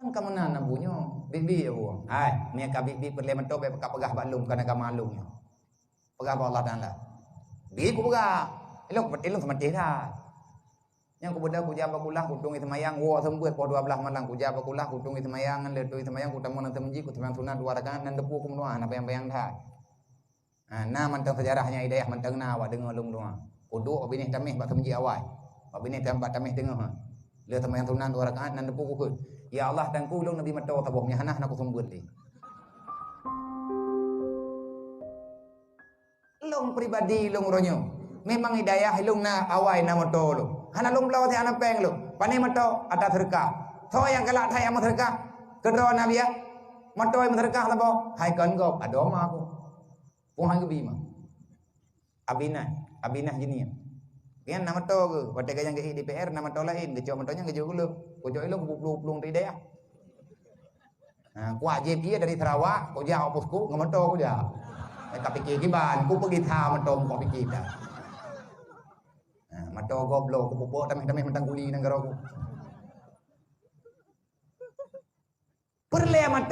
kamu nana bunyo bibi ya bu ai ni ka bibi perle mento be ka pegah balum kana ka malungnya pegah Allah Taala bi ku pegah elok semati dah yang ku beda ku jaba kulah kutung itu mayang wo sembuat po 12 malang ku jaba kulah kutung itu mayang le tu itu mayang ku tamu nan temji ku temang sunat 2 rakaat nan depu ku menua na bayang-bayang dah na mantang sejarahnya hidayah mantang na wa dengar lung doa kudu binih tamih ba temji awai ba binih tambah tamih dengar le temayang sunat 2 rakaat nan depu ku ya Allah dan ku lung nabi mato taboh nya hanah nak sembuat li lung pribadi lung ronyo memang hidayah lung na awai na mato lu hana lung belau ti ana peng lu pane mato ada terka tho yang kelak thai amat terka kedro nabi ya mato yang terka labo hai kan go adoma aku pung hang bi ma abinah gini ya kian nama to ke pada yang ke DPR nama to lain ke cuma tonya ke jauh lu ko jauh lu belum hidayah ku aje dia dari Sarawak ko jauh posku ngamato ko ja ka pikir giban ku pergi tha mato ko pikir dah mato goblok ku pupuk tamih mentang kuli nang garo ku perle mato